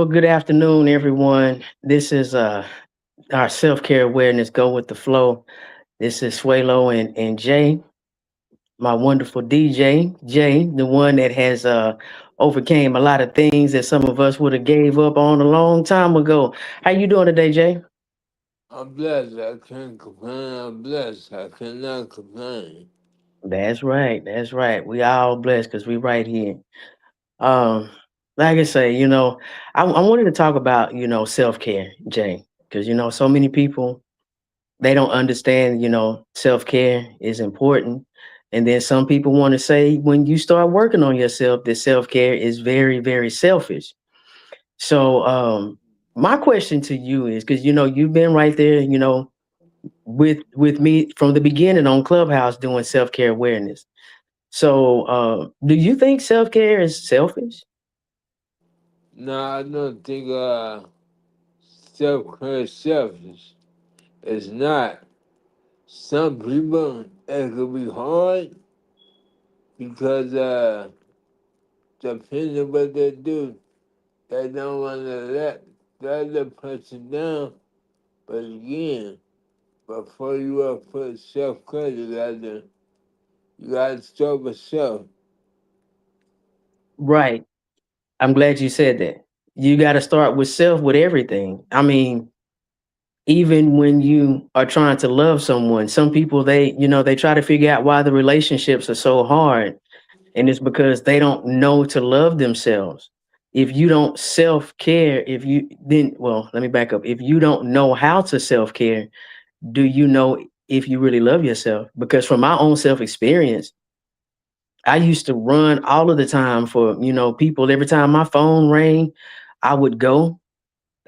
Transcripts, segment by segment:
Well, good afternoon, everyone. This is our self-care awareness go with the flow. This is Swalo and Jay, my wonderful DJ. Jay, the one that has overcame a lot of things that some of us would have gave up on a long time ago. How you doing today, Jay? I'm blessed. I can't complain. I'm blessed. I cannot complain. That's right. That's right. We all blessed because we right here. Um, like I say, I wanted to talk about, self-care, Jay, because so many people they don't understand, self-care is important. And then some people want to say when you start working on yourself, that self-care is very, very selfish. So my question to you is because you've been right there, with me from the beginning on Clubhouse doing self-care awareness. So do you think self-care is selfish? No, I don't think self-care is selfish. It's not. Some people, it could be hard because depending on what they do, they don't want to let the other person down. But again, before you put self-care together, you got to start with self. Right. I'm glad you said that. You got to start with self with everything. I mean, even when you are trying to love someone, some people they try to figure out why the relationships are so hard, and it's because they don't know to love themselves. If you don't self-care, if you then well, let me back up. If you don't know how to self-care, do you know if you really love yourself? Because from my own self experience, I used to run all of the time for, people. Every time my phone rang, I would go,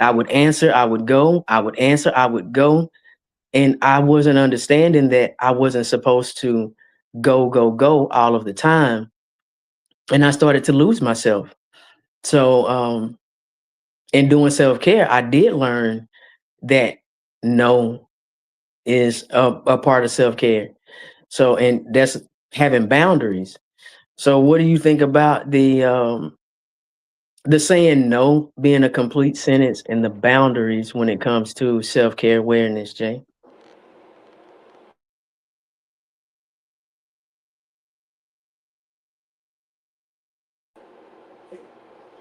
I would answer, I would go, I would answer, I would go. And I wasn't understanding that I wasn't supposed to go, go, go all of the time. And I started to lose myself. So in doing self-care, I did learn that no is a part of self-care. So and that's having boundaries. So what do you think about the saying no being a complete sentence and the boundaries when it comes to self-care awareness, Jay?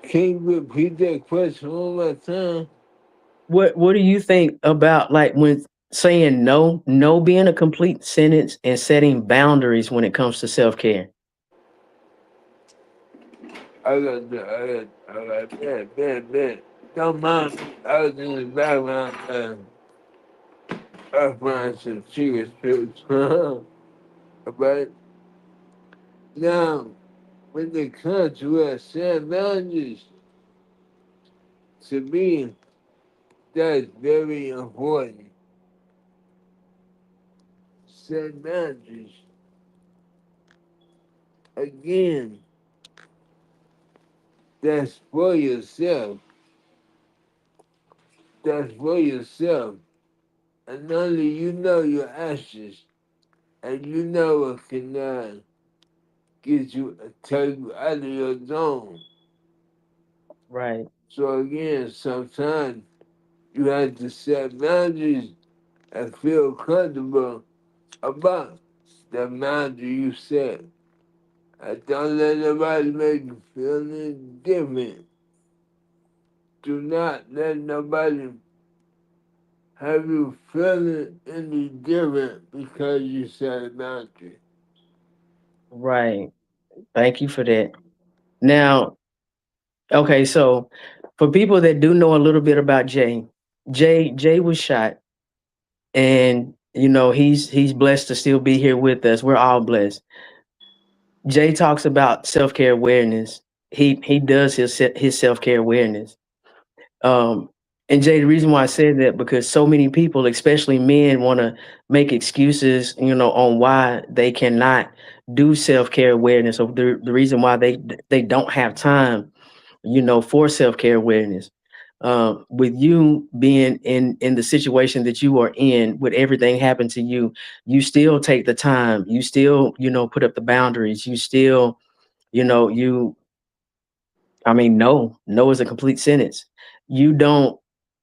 Can you repeat that question one more time? What do you think about like when saying no, no being a complete sentence and setting boundaries when it comes to self-care? Bet. Don't mind me. I was in the background offering some chicken strips. But now, when it comes to set boundaries, to me, that's very important. Set boundaries. Again, that's for yourself. That's for yourself. And only you know your actions. And you know what can get you, take you out of your zone. Right. So again, sometimes you have to set boundaries and feel comfortable about the boundary you set. And don't let nobody make you feel any different. Do not let nobody have you feeling any different because you set a boundary. Right. Thank you for that. Now, okay, so for people that do know a little bit about Jay, Jay was shot and he's blessed to still be here with us. We're all blessed. Jay talks about self-care awareness. He does his self-care awareness. Um, and Jay, the reason why I said that because so many people, especially men, want to make excuses, on why they cannot do self-care awareness, or the reason why they don't have time, for self-care awareness. With you being in the situation that you are in, with everything happened to you, you still take the time. You still, put up the boundaries. You still, you I mean, no is a complete sentence. you don't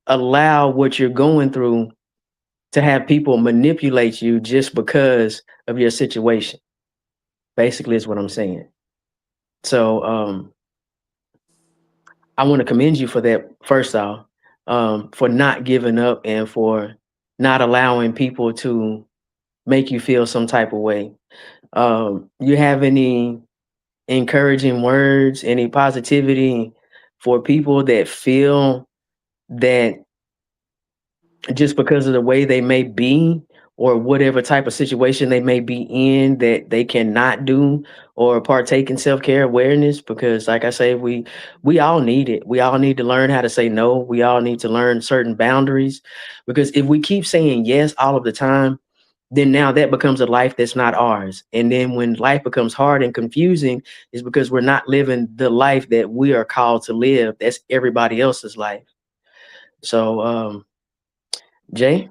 allow what you're going through to have people manipulate you just because of your situation. Basically, is what I'm saying. So I want to commend you for that. First off, for not giving up and for not allowing people to make you feel some type of way. You have any encouraging words, any positivity for people that feel that just because of the way they may be or whatever type of situation they may be in that they cannot do or partake in self-care awareness, because like I say, we all need it. We all need to learn how to say no. We all need to learn certain boundaries, because if we keep saying yes all of the time, then now that becomes a life that's not ours. And then when life becomes hard and confusing, is because we're not living the life that we are called to live. That's everybody else's life. So Jay.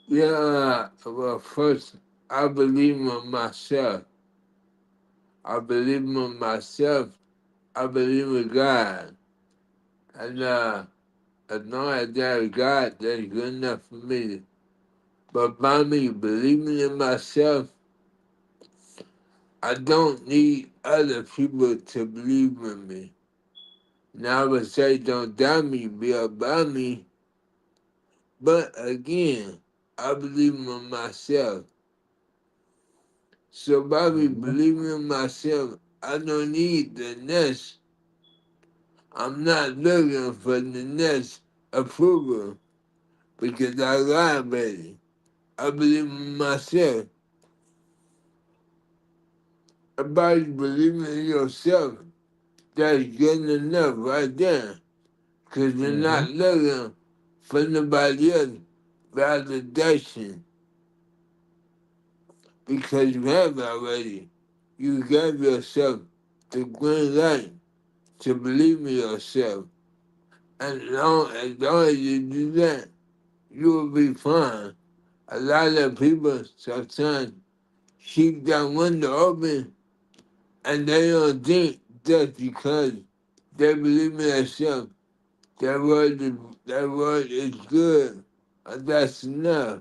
Yeah, well, first, I believe in myself. I believe in myself. I believe in God. And as long as there's God, that's good enough for me. But by me believing in myself, I don't need other people to believe in me. Now I would say don't doubt me, be about me. But again, I believe in myself. So by me Mhm. believing in myself, I don't need the next. I'm not looking for the next approval because I got already. I believe in myself. About believing in yourself, that's good enough right there. Because you're not Mhm. looking for nobody else validation because you have it already. You gave yourself the green light to believe in yourself. And long as you do that, you will be fine. A lot of people sometimes keep that window open and they don't think just because they believe in themselves, that word is good. And that's enough.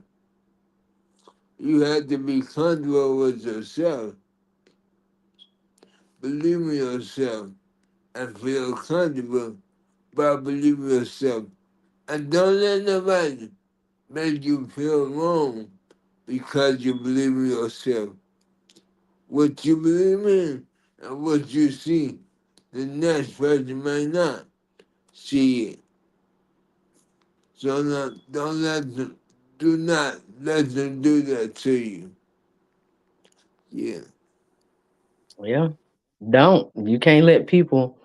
You have to be comfortable with yourself, believe in yourself, and feel comfortable by believing yourself. And don't let nobody make you feel wrong because you believe in yourself. What you believe in and what you see, the next person may not see it. So don't let them, do not let them do that to you. Yeah. Yeah. Don't. You can't let people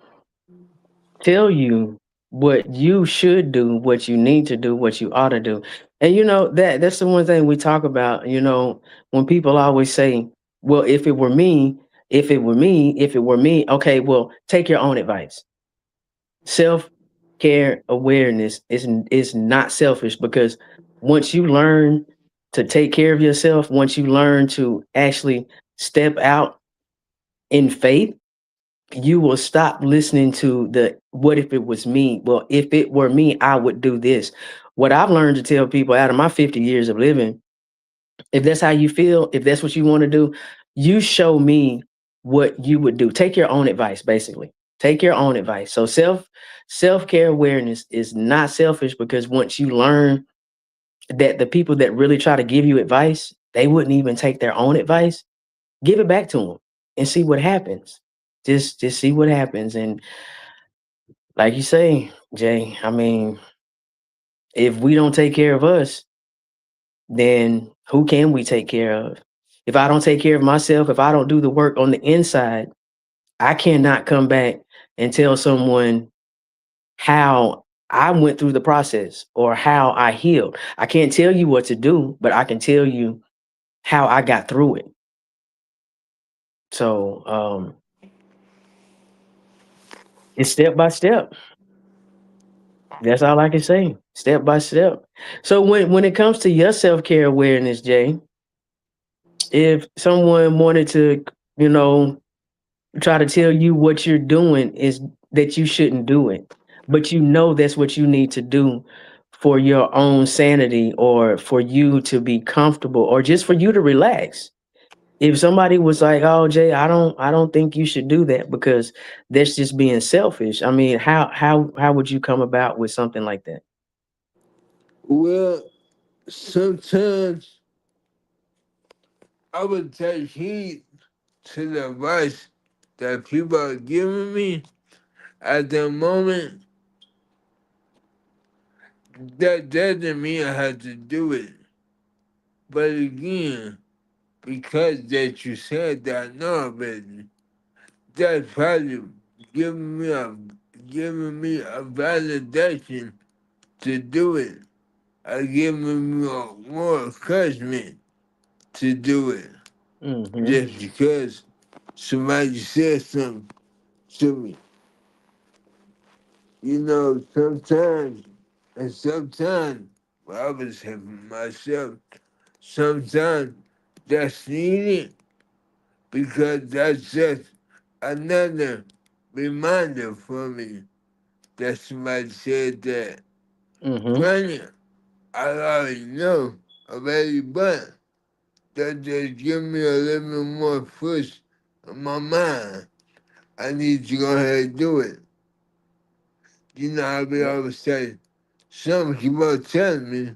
tell you what you should do, what you need to do, what you ought to do. And that's the one thing we talk about, when people always say, well, if it were me, if it were me, if it were me, okay, well, take your own advice. Self-care awareness is not selfish, because once you learn to take care of yourself, once you learn to actually step out in faith, you will stop listening to the what if it was me? Well, if it were me, I would do this. What I've learned to tell people out of my 50 years of living, if that's how you feel, if that's what you want to do, you show me what you would do. Take your own advice, basically. Take your own advice. So self-care awareness is not selfish, because once you learn that the people that really try to give you advice, they wouldn't even take their own advice, give it back to them and see what happens. Just see what happens. And like you say, Jay, I mean, if we don't take care of us, then who can we take care of? If I don't take care of myself, if I don't do the work on the inside, I cannot come back and tell someone how I went through the process or how I healed. I can't tell you what to do, but I can tell you how I got through it. So it's step by step. That's all I can say. Step by step. So when it comes to your self-care awareness, Jay, if someone wanted to, try to tell you what you're doing is that you shouldn't do it, but you know that's what you need to do for your own sanity or for you to be comfortable or just for you to relax. If somebody was like, "Oh, Jay, I don't think you should do that because that's just being selfish." I mean, how would you come about with something like that? Well, sometimes I would take heed to the advice that people are giving me at the moment. That doesn't mean I have to do it. But again, because that you said that I know already, that's probably giving me a giving me a validation to do it. Giving me more encouragement to do it. Mhm. Just because somebody said something to me. You know, sometimes, well, I was helping myself, sometimes that's needed because that's just another reminder for me that somebody said that. Mhm. Granted, I already know already, but that just give me a little bit more push in my mind. I need to go ahead and do it. You know how we Yeah. always say, some people telling me,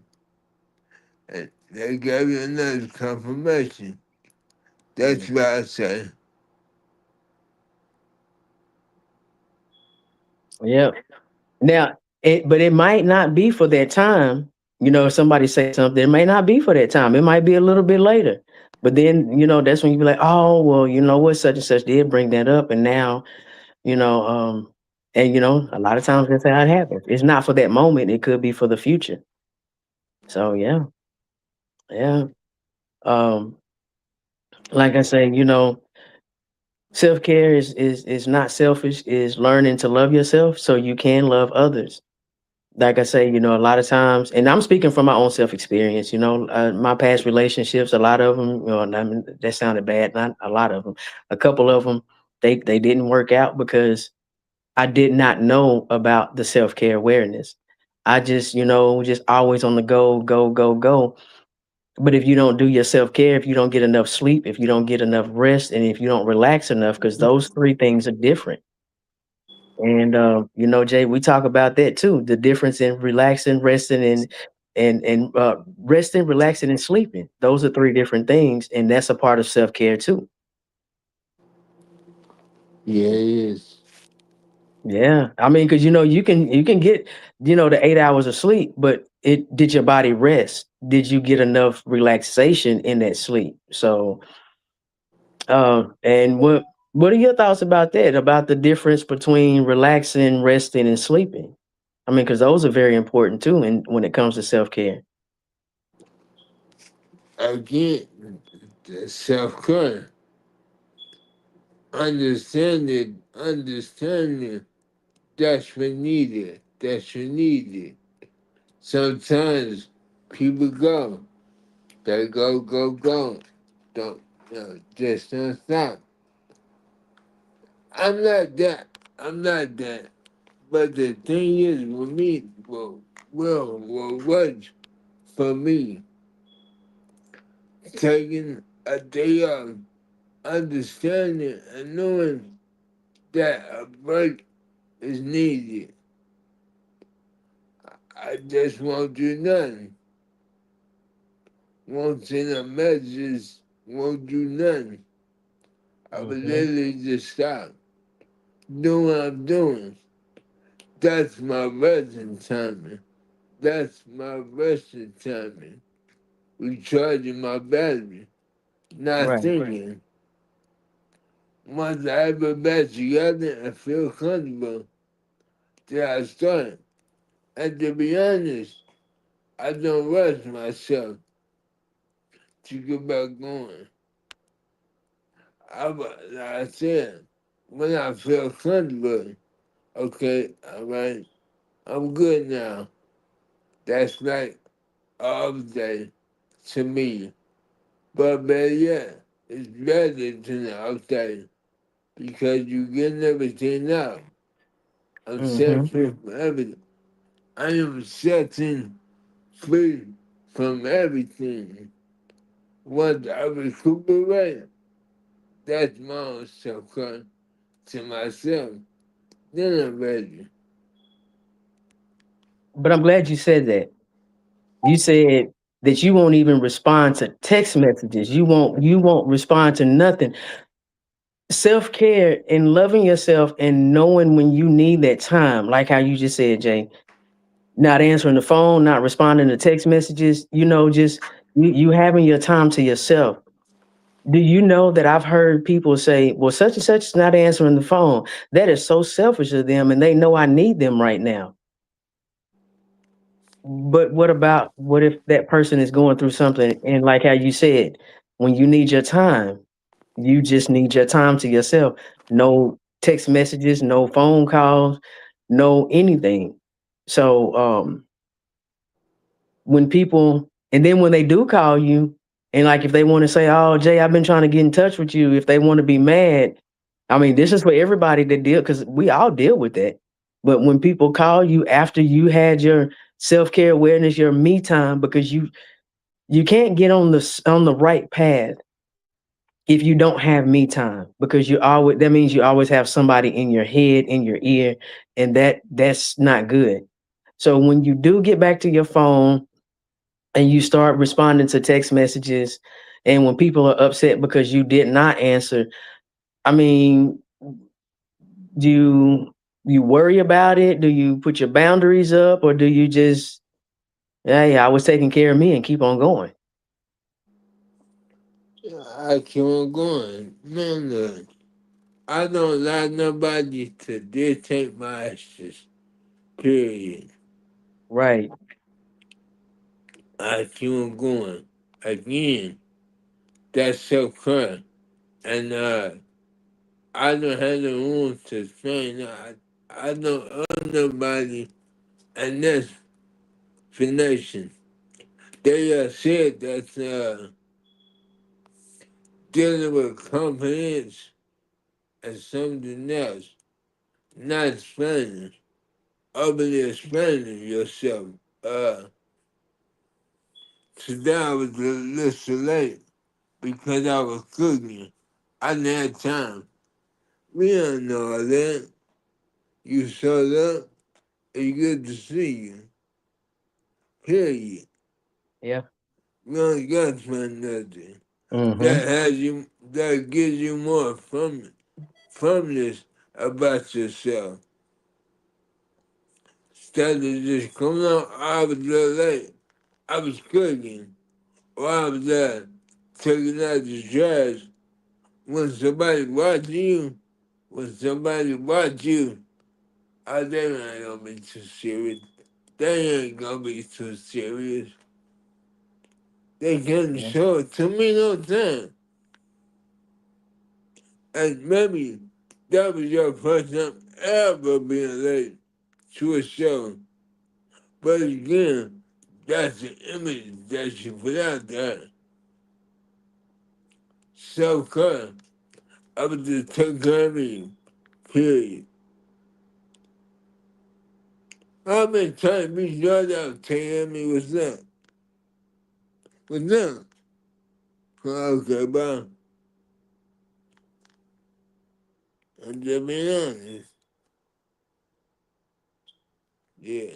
and they gave you another confirmation. That's what Mhm. I say. Yeah. Now, but it might not be for that time. If somebody say something, it may not be for that time. It might be a little bit later. But then, that's when you be like, oh, well, you know what, such and such did bring that up, and now, you know, um, and a lot of times that's how it happens. It's not for that moment. It could be for the future. So yeah, yeah. Um, like I say, self care is not selfish. Is learning to love yourself so you can love others. Like I say, a lot of times, and I'm speaking from my own self experience. My past relationships, a lot of them, I mean, that sounded bad. Not a lot of them, a couple of them, they didn't work out because I did not know about the self care awareness. I just, just always on the go, go, go, go. But if you don't do your self care, if you don't get enough sleep, if you don't get enough rest, and if you don't relax enough, because those three things are different. And Jay, we talk about that too. The difference in relaxing, resting, and resting, relaxing, and sleeping. Those are three different things, and that's a part of self care too. Yeah, it is. Yeah, I mean, because you can get the 8 hours of sleep, but it did your body rest? Did you get enough relaxation in that sleep? So, and what are your thoughts about that? About the difference between relaxing, resting, and sleeping? I mean, because those are very important too, and when it comes to self care. Again, the self-care, understanding that's what needed. That's what needed. Sometimes people go, they go, go, go. Don't, just don't stop. I'm not that. I'm not that. But the thing is, with me, what was for me taking a day off, understanding and knowing that a break is needed. I just won't do nothing. Won't send a message, won't do nothing. I would Mhm. literally just stop doing what I'm doing. That's my resting timing. That's my resting timing. Recharging my battery. Not Right. thinking. Once I have it back together and feel comfortable, then I start. And to be honest, I don't rush myself to get back going. Like I said, when I feel comfortable, okay, all right, I'm good now. That's like all day to me. But better yet, it's better than all day because you getting everything out. I'm set Mhm. free from everything. I am setting free from everything. Once I recuperate, that's my own self to myself. Then I'm ready. But I'm glad you said that. You said that you won't even respond to text messages. You won't respond to nothing. Self-care and loving yourself and knowing when you need that time, like how you just said, Jay, not answering the phone, not responding to text messages, just you having your time to yourself. Do you know that I've heard people say, well, such and such is not answering the phone? That is so selfish of them, and they know I need them right now. But what if that person is going through something and like how you said, when you need your time, you just need your time to yourself. No text messages, no phone calls, no anything. So when people and then when they do call you and like if they want to say, "Oh, Jay, I've been trying to get in touch with you," if they want to be mad, I mean, this is for everybody to deal because we all deal with that. But when people call you after you had your self-care awareness, your me time, because you can't get on the right path if you don't have me time because you always that means you always have somebody in your head, in your ear, and that's not good. So when you do get back to your phone and you start responding to text messages and when people are upset because you did not answer, I mean, do you worry about it? Do you put your boundaries up or do you just, hey, I was taking care of me and keep on going? I keep on going. Man, look, I don't allow nobody to dictate my actions. Period. Right. I keep on going. Again, that's self care. And I don't have the room to explain that. I don't owe nobody, and that's finishing. They said that dealing with confidence and something else, not explaining, overly explaining yourself. Uh, Today I was a little late because I was cooking. I didn't have time. We don't know all that. You showed up, it's good to see you. Period. Yeah. We don't got for nothing. Mm-hmm. That gives you more firmness about yourself. Instead of just coming out, I was a little late. I was cooking, or I was taking out the trash. When somebody watch you, when somebody watch you, oh, they ain't gonna be too serious. They ain't gonna be too serious. They can't Yeah. show it to me no time. And maybe that was your first time ever being late to a show. But again, that's the image that you put out there. Self-care. I was just taking care of me. Period. I've been trying to be sure that taking me what's up. What's up? Okay, bye. I'm just being honest. Yeah.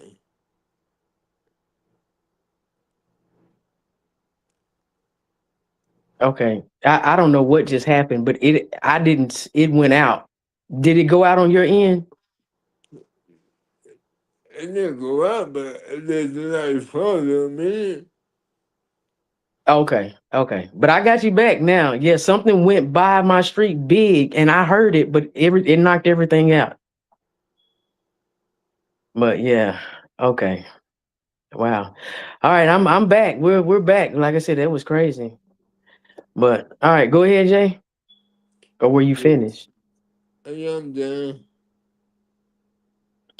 Okay. I don't know what just happened, but it went out. Did it go out on your end? It didn't go out, but there's a nice photo of me. Okay. Okay. But I got you back now. Yeah, something went by my street big and I heard it, but it knocked everything out. But yeah. Okay. Wow. All right, I'm back. We're back. Like I said, that was crazy. But all right, go ahead, Jay. Or were you finished? I am done.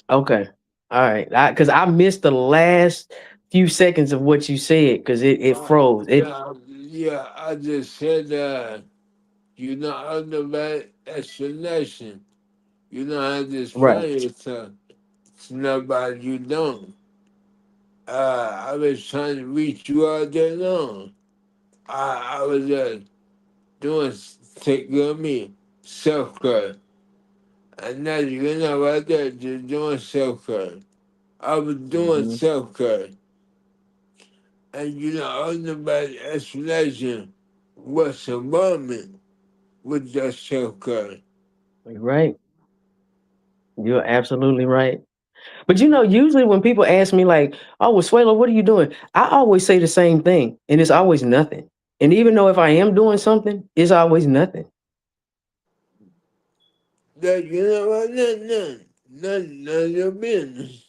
Okay. All right. Because I missed the last few seconds of what you said because it froze. It Yeah, I just said you know, under that explanation, you know how to right. explain yourself. to nobody you don't. I was trying to reach you all day long. I was doing take care of me, self care. And now you know right there, just doing self care. I was doing Hmm. self care. And all nobody explanation what's involvement with that self care. Right. You're absolutely right. But usually when people ask me like, "Oh, well, Suelo, what are you doing?" I always say the same thing, and it's always nothing. And even though if I am doing something, it's always nothing. That what, none of your business.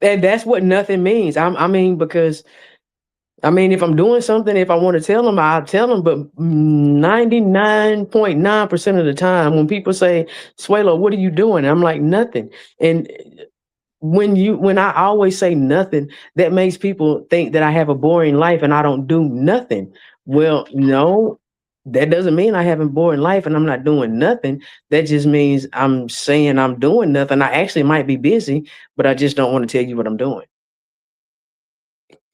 And that's what nothing means. I mean, because if I'm doing something, if I want to tell them, I'll tell them. But 99.9% of the time, when people say, "Suelo, what are you doing?" I'm like, nothing. And when I always say nothing, that makes people think that I have a boring life and I don't do nothing. Well, no, that doesn't mean I have a boring life and I'm not doing nothing. That just means I'm saying I'm doing nothing. I actually might be busy, but I just don't want to tell you what I'm doing.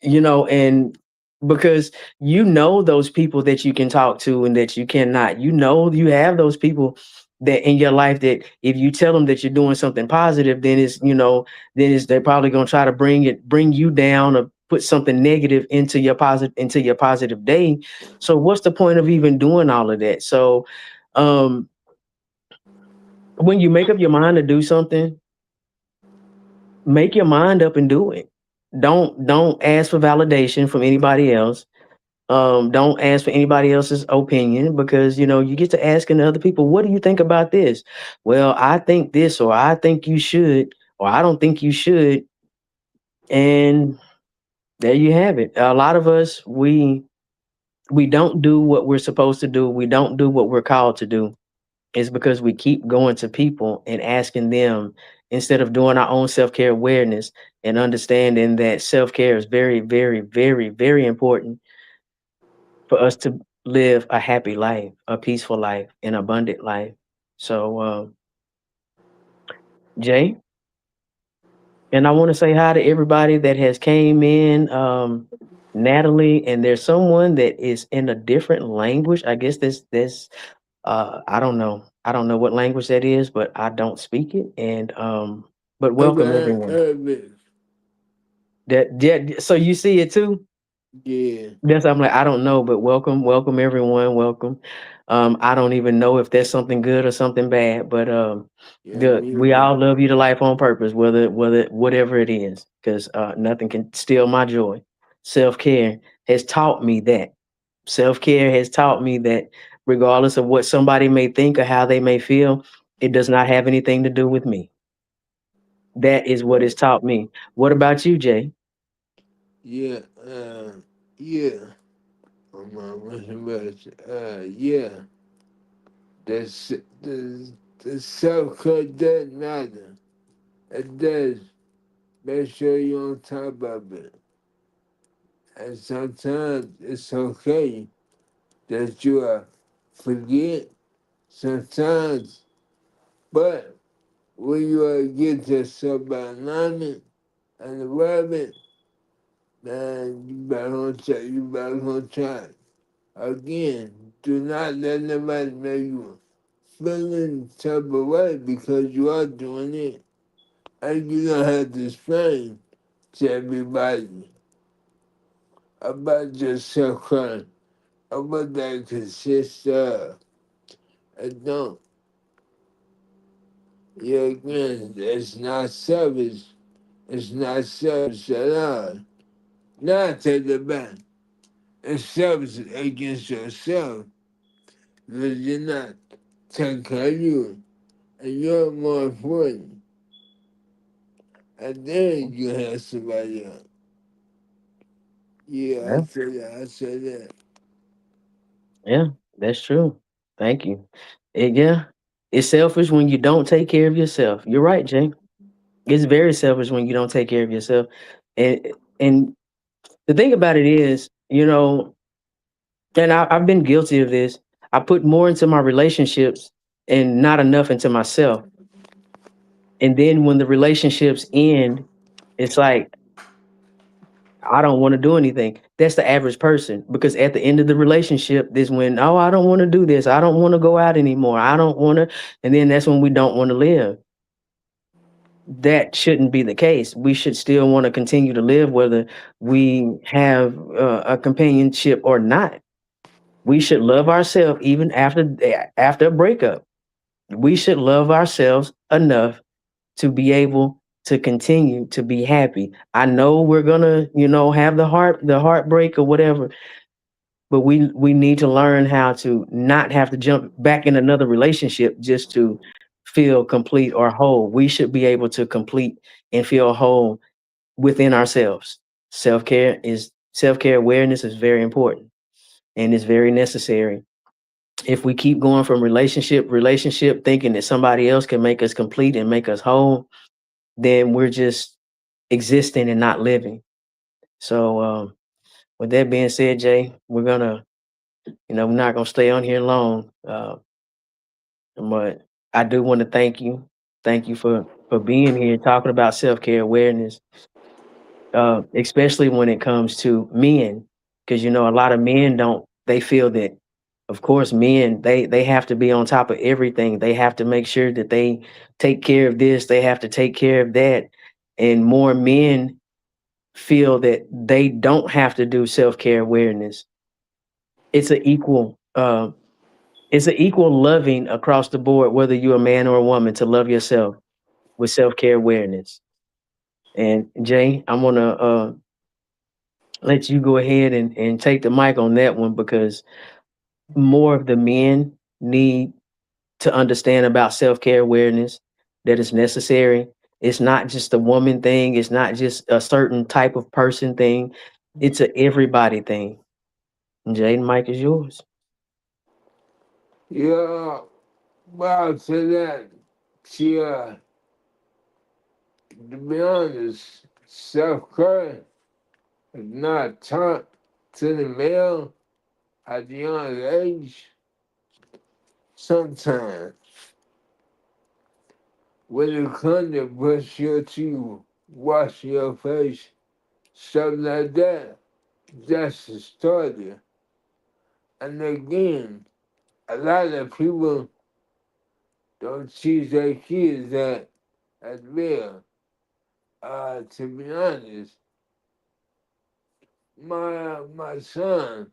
And because those people that you can talk to and that you cannot. You have those people that in your life that if you tell them that you're doing something positive, then they're probably going to try to bring you down or put something negative into your positive day. So what's the point of even doing all of that? So um when you make up your mind to do something, make your mind up and do it. Don't ask for validation from anybody else. Don't ask for anybody else's opinion, because you get to asking other people, "What do you think about this?" "Well, I think this," or "I think you should," or "I don't think you should." And there you have it. A lot of us, we don't do what we're supposed to do. We don't do what we're called to do. It's because we keep going to people and asking them instead of doing our own self-care awareness and understanding that self-care is very, very, very, very important for us to live a happy life, a peaceful life, an abundant life. So, Jay, and I want to say hi to everybody that has came in. Natalie, and there's someone that is in a different language. I guess this I don't know. I don't know what language that is, but I don't speak it. And but welcome everyone. Urban. That yeah, so you see it too? Yeah, Yes, I'm like, I don't know, but welcome everyone, welcome. I don't even know if that's something good or something bad, but yeah, me we either. all love you to life on purpose, whether whatever it is, because nothing can steal my joy. Self care has taught me that. Self care has taught me that regardless of what somebody may think or how they may feel, it does not have anything to do with me. That is what it's taught me. What about you, Jay? Yeah, yeah. What's the word? Yeah. The self care does matter. It does. Make sure you're on top of it. And sometimes it's okay that you forget sometimes, but when you get yourself by alignment and the rabbit, man, you back on track, you back on track. Again, do not let nobody make you feel any type of way because you are doing it. And you don't have to explain to everybody about your self-care and what that consists of. And don't. Yeah, again, it's not selfish. It's not selfish at all. Not take it back. It's selfish against yourself because you're not taking care of you. And you're more important. And then you have somebody else. Yeah, Yeah, I said that. yeah, that's true. Thank you. Yeah, it's selfish when you don't take care of yourself. You're right, Jay. It's very selfish when you don't take care of yourself. And the thing about it is, and I've been guilty of this. I put more into my relationships and not enough into myself. And then when the relationships end, it's like, I don't want to do anything. That's the average person, because at the end of the relationship, this when, oh, I don't want to do this. I don't want to go out anymore. I don't want to. And then that's when we don't want to live. That shouldn't be the case. We should still want to continue to live, whether we have a companionship or not. We should love ourselves even after a breakup. We should love ourselves enough to be able to continue to be happy. I know we're gonna, have the heartbreak or whatever, but we need to learn how to not have to jump back in another relationship just to feel complete or whole. We should be able to complete and feel whole within ourselves. Self-care awareness is very important, and it's very necessary. If we keep going from relationship thinking that somebody else can make us complete and make us whole, then we're just existing and not living. So with that being said, Jay, we're not gonna stay on here long. But I do want to thank you. Thank you for being here talking about self-care awareness, especially when it comes to men, because a lot of men don't. They feel that, of course, men they have to be on top of everything. They have to make sure that they take care of this. They have to take care of that, and more men feel that they don't have to do self-care awareness. It's an equal. It's an equal loving across the board, whether you're a man or a woman, to love yourself with self-care awareness. And Jay, I'm gonna let you go ahead and take the mic on that one, because more of the men need to understand about self-care awareness, that it's necessary. It's not just a woman thing, it's not just a certain type of person thing, it's a everybody thing. Jay, the mic is yours. Yeah, well, to that, she, to be honest, self-care is not taught to the male at the young age. Sometimes, when you come to brush your teeth, wash your face, stuff like that, that's the starter. And again, a lot of people don't teach their kids that as well. To be honest, my son,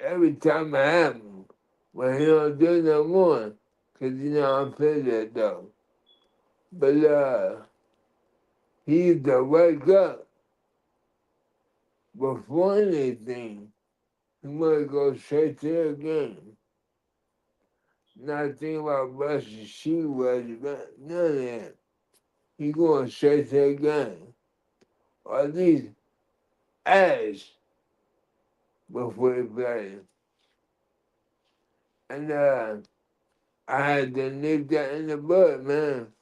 every time I have him, when he don't do no more, 'cause I'm that though. But he used to wake up before anything. He might go straight to the game. Not think about brushing shoes, but none of that. He going straight to the game. Or at least ask before he plays. And I had to nip that in the bud, man.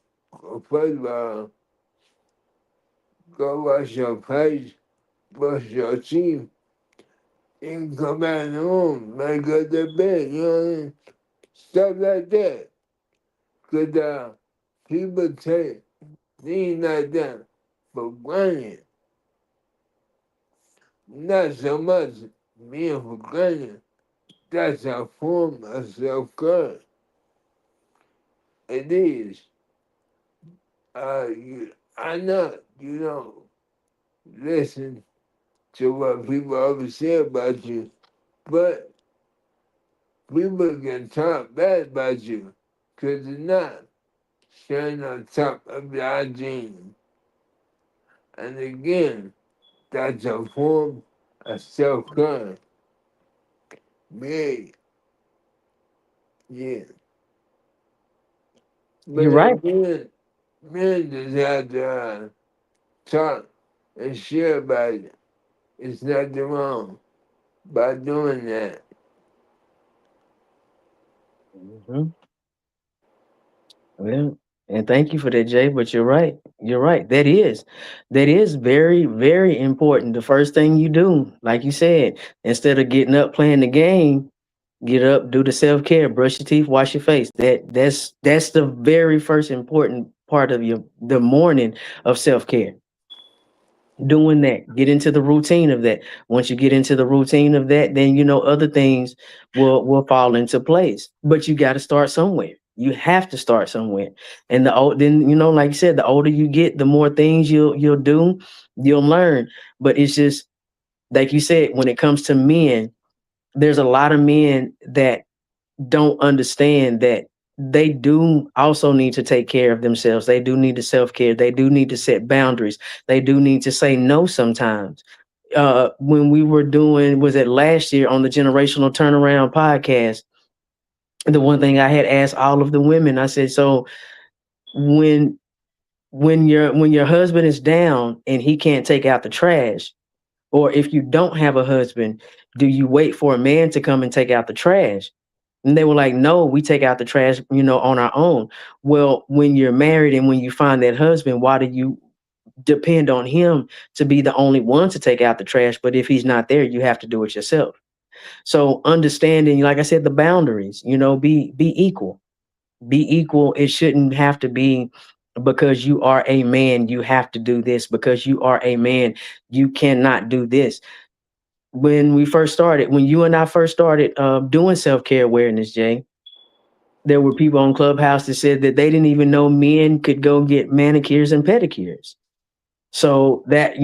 First of all, go wash your face, brush your teeth, and come back in the room, make up the bed, you know what I mean? Stuff like that. Because people take things like that for granted. Not so much being for granted. That's a form of self-care. It is. I know you don't listen to what people always say about you, but people can talk bad about you because they're not staying on top of the hygiene. And again, that's a form of self-care. Me, yeah. But You're right. men just have to talk and share about it. It's nothing wrong by doing that. Mhm. Well, and thank you for that, Jay. But you're right. You're right. That is very, very important. The first thing you do, like you said, instead of getting up playing the game, Get up, do the self-care, brush your teeth, wash your face. That's the very first important part of your the morning of self-care. Doing that, get into the routine of that. Once you get into the routine of that, then other things will fall into place. But you got to start somewhere. You have to start somewhere. And then like you said, the older you get, the more things you'll do, you'll learn. But it's just like you said, when it comes to men, there's a lot of men that don't understand that they do also need to take care of themselves. They do need to self-care. They do need to set boundaries. They do need to say no sometimes. When we were doing, was it last year on the Generational Turnaround podcast, the one thing I had asked all of the women, I said, so when when your husband is down and he can't take out the trash, or if you don't have a husband, do you wait for a man to come and take out the trash? And they were like, no, we take out the trash, on our own. Well, when you're married and when you find that husband, why do you depend on him to be the only one to take out the trash? But if he's not there, you have to do it yourself. So understanding, like I said, the boundaries, be equal. Be equal. It shouldn't have to be because you are a man, you have to do this. Because you are a man, you cannot do this. When you and I first started doing self-care awareness, Jay, there were people on Clubhouse that said that they didn't even know men could go get manicures and pedicures. So that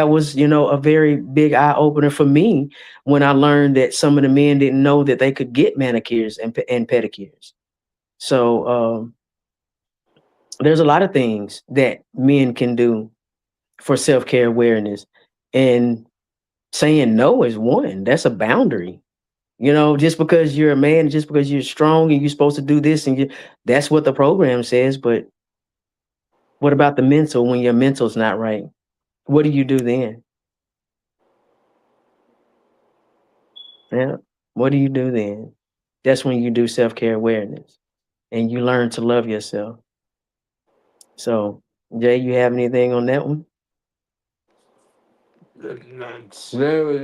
was, a very big eye opener for me when I learned that some of the men didn't know that they could get manicures and pedicures. So there's a lot of things that men can do for self-care awareness, and saying no is one. That's a boundary. Just because you're a man, just because you're strong and you're supposed to do this, that's what the program says. But what about the mental? When your mental's not right, what do you do then? Yeah. What do you do then? That's when you do self-care awareness and you learn to love yourself. So, Jay, you have anything on that one? Say what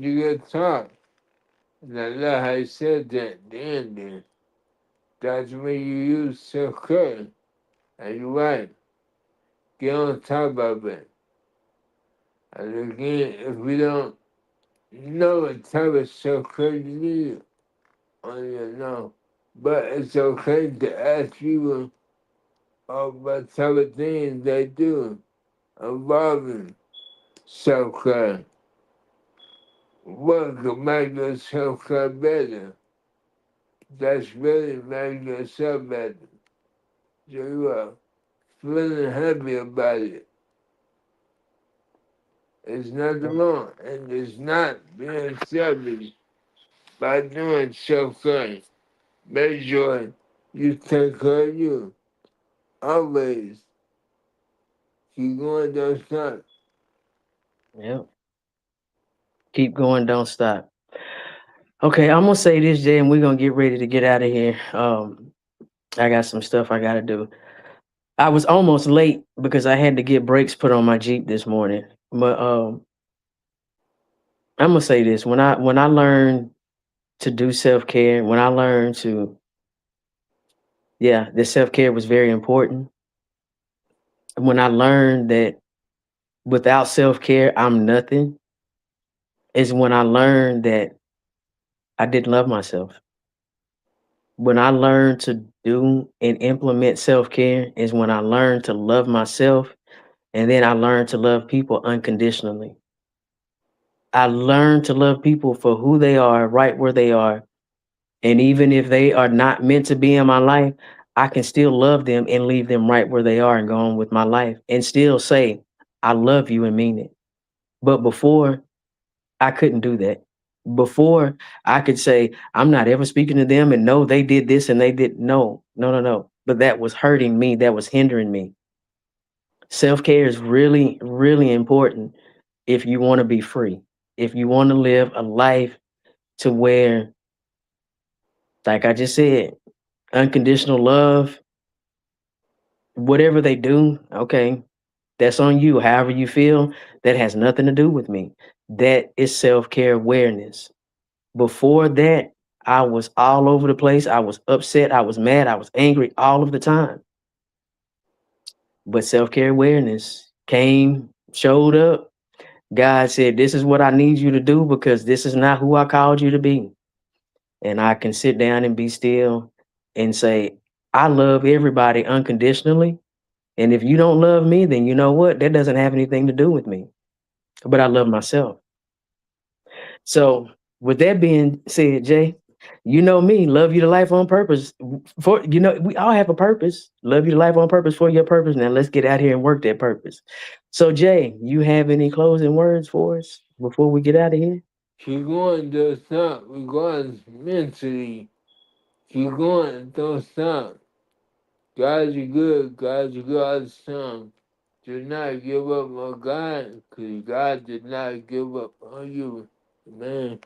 you get taught. And I love how you said that at the end there. That's when you use self care. And you're right. Get on top of it. And again, if we don't know what type of self care you need, only you know. But it's okay to ask people what type of things they do involving self care. What can make your self care better? That's really make yourself better. So you are feeling happy about it. It's nothing wrong. And it's not being selfish by doing self care. Make sure you take care of you. Always keep going, don't stop. Yeah. Keep going, don't stop. Okay, I'm gonna say this, Jay, and we're gonna get ready to get out of here. I got some stuff I gotta do. I was almost late because I had to get brakes put on my Jeep this morning. But I'm gonna say this: when I learned to do self care, when I learned to, yeah, the self care was very important. When I learned that without self care, I'm nothing, is when I learned that I didn't love myself. When I learned to do and implement self care, is when I learned to love myself, and then I learned to love people unconditionally. I learned to love people for who they are, right where they are. And even if they are not meant to be in my life, I can still love them and leave them right where they are and go on with my life and still say, I love you and mean it. But before, I couldn't do that. Before, I could say, I'm not ever speaking to them and no, they did this and they did. No, no, no, no. But that was hurting me. That was hindering me. Self care is really, really important if you want to be free, if you want to live a life to where, like I just said, unconditional love, whatever they do, okay, that's on you. However you feel, that has nothing to do with me. That is self care awareness. Before that, I was all over the place. I was upset. I was mad. I was angry all of the time. But self-care awareness came, showed up. God said, this is what I need you to do because this is not who I called you to be. And I can sit down and be still and say, I love everybody unconditionally. And if you don't love me, then you know what? That doesn't have anything to do with me. But I love myself. So with that being said, Jay, you know me, love you to life on purpose. For we all have a purpose. Love you to life on purpose for your purpose. Now let's get out here and work that purpose. So Jay, you have any closing words for us before we get out of here? Keep going, don't stop, regardless mentally. Keep going, don't stop. God is good, God is good all the time. Do not give up on God, because God did not give up on you. Amen.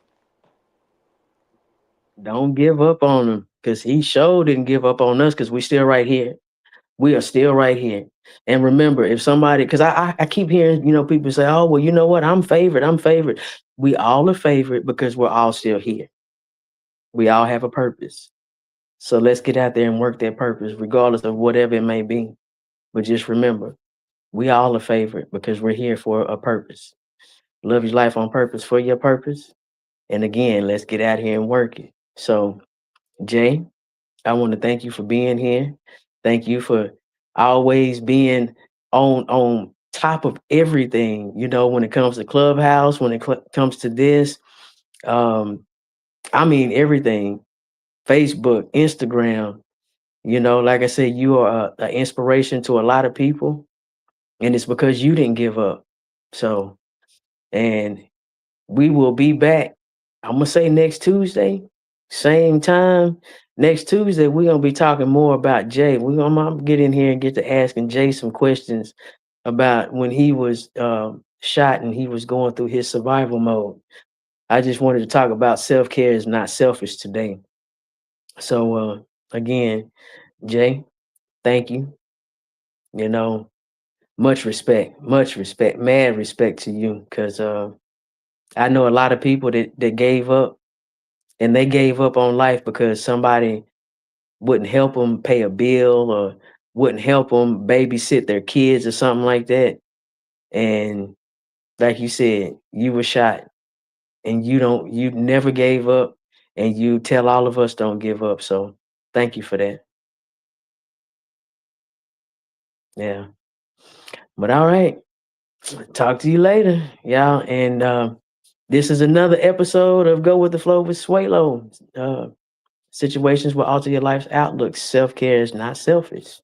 Don't give up on him because he sure didn't give up on us because we're still right here. We are still right here. And remember, if somebody, because I keep hearing, people say, oh, well, you know what? I'm favored. I'm favored. We all are favored because we're all still here. We all have a purpose. So let's get out there and work that purpose, regardless of whatever it may be. But just remember, we all are favored because we're here for a purpose. Love your life on purpose for your purpose. And again, let's get out here and work it. So, Jay, I want to thank you for being here. Thank you for always being on top of everything, when it comes to Clubhouse, when it comes to this. I mean everything. Facebook, Instagram, like I said, you are an inspiration to a lot of people, and it's because you didn't give up. So, and we will be back. I'm gonna say next Tuesday, same time. Next Tuesday, we're gonna be talking more about Jay. I'm gonna get in here and get to asking Jay some questions about when he was shot and he was going through his survival mode. I just wanted to talk about self-care is not selfish today. So again, Jay, thank you. Much respect, mad respect to you, because I know a lot of people that gave up, and they gave up on life because somebody wouldn't help them pay a bill or wouldn't help them babysit their kids or something like that. And like you said, you were shot, and you never gave up, and you tell all of us don't give up. So thank you for that. Yeah. But all right. Talk to you later, y'all. And this is another episode of Go with the Flow with Swalo. Situations will alter your life's outlook. Self-care is not selfish.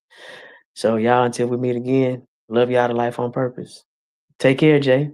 So y'all, until we meet again, love y'all to life on purpose. Take care, Jay.